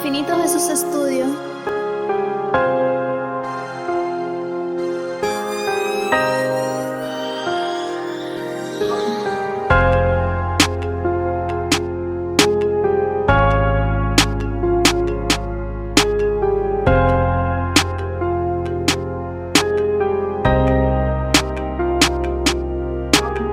Infinito Jesús Estudio.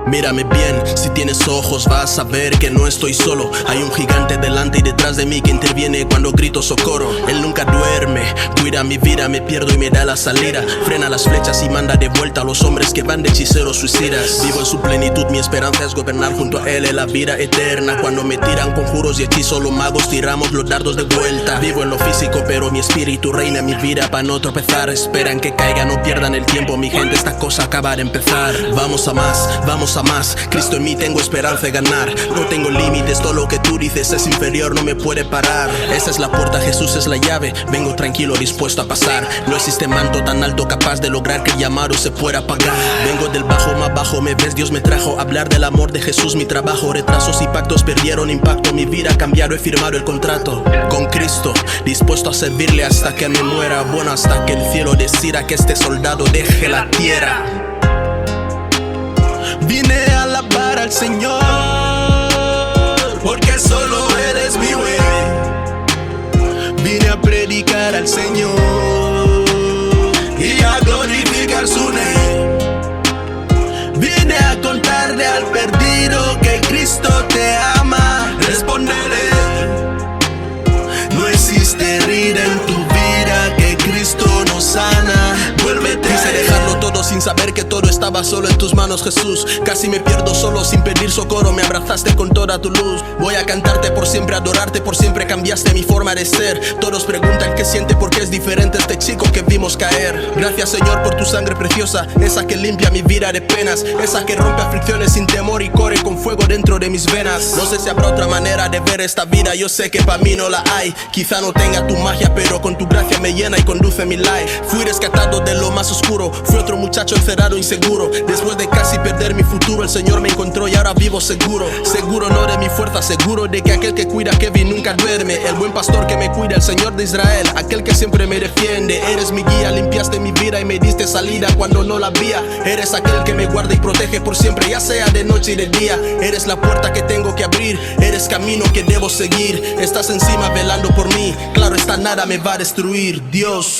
Mírame bien, si tienes ojos vas a ver que no estoy solo. Hay un gigante delante y detrás de mí que interviene cuando grito socorro. Él nunca duerme, cuida mi vida, me pierdo y me da la salida. Frena las flechas y manda de vuelta a los hombres que van de hechiceros suicidas. Vivo en su plenitud, mi esperanza es gobernar junto a él en la vida eterna. Cuando me tiran conjuros y hechizos, los magos tiramos los dardos de vuelta. Vivo en lo físico pero mi espíritu reina en mi vida para no tropezar. Esperan que caiga, no pierdan el tiempo, mi gente, esta cosa acaba de empezar. Vamos a más, vamos a más. Cristo en mí, tengo esperanza de ganar. No tengo límites, todo lo que tú dices es inferior, no me puede parar. Esa es la puerta, Jesús es la llave. Vengo tranquilo, dispuesto a pasar. No existe manto tan alto capaz de lograr que el llamado se pueda apagar. Vengo del bajo, más bajo me ves, Dios me trajo. Hablar del amor de Jesús, mi trabajo. Retrasos y pactos perdieron impacto. Mi vida ha cambiado, he firmado el contrato con Cristo, dispuesto a servirle hasta que me muera. Bueno, hasta que el cielo decida que este soldado deje la tierra. Vine a alabar al Señor, porque solo Él es mi güey. Vine a predicar al Señor y a glorificar su nombre. Vine a contarle al perdido que Cristo te ama. Respóndele, no existe herida en tu vida que Cristo no sana. Vuélvete. Quise dejarlo todo sin saber que todo estaba solo en tus manos, Jesús. Casi me pierdo solo sin pedir socorro, me abrazaste con toda tu luz. Voy a cantarte por siempre, adorarte por siempre, cambiaste mi forma de ser. Todos preguntan qué siente porque es diferente este chico que vimos caer. Gracias Señor por tu sangre preciosa, esa que limpia mi vida de penas, esa que rompe aflicciones sin temor y corre con fuego dentro de mis venas. No sé si habrá otra manera de ver esta vida, yo sé que para mí no la hay. Quizá no tenga tu magia, pero con tu gracia me llena y conduce mi life. Fui rescatado de lo más oscuro, fui otro muchacho encerrado inseguro. Después de casi perder mi futuro, el Señor me encontró y ahora vivo seguro. Seguro no de mi fuerza, seguro de que aquel que cuida a Kevin nunca duerme. El buen pastor que me cuida, el Señor de Israel, aquel que siempre me defiende. Eres mi guía, limpiaste mi vida y me diste salida cuando no la había. Eres aquel que me guarda y protege por siempre, ya sea de noche y de día. Eres la puerta que tengo que abrir, eres camino que debo seguir. Estás encima velando por mí, claro está, nada me va a destruir. Dios,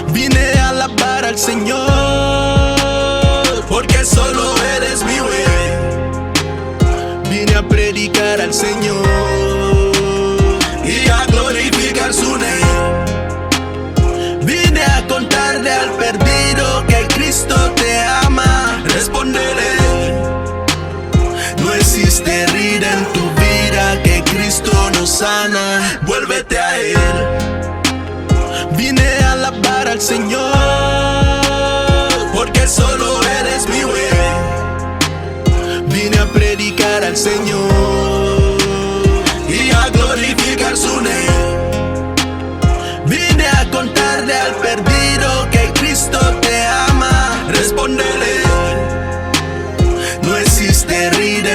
vine a alabar al Señor, porque solo Él es mi güey. Vine a predicar al Señor y a glorificar su nombre. Vine a contarle al perdido que Cristo te ama. Respóndele, no existe herida en tu vida que Cristo no sana. Vuélvete a Él. Vine a alabar al Señor, porque solo Él es mi güey. Vine a predicar al Señor y a glorificar su nombre. Vine a contarle al perdido que Cristo te ama. Respóndele, no existe herida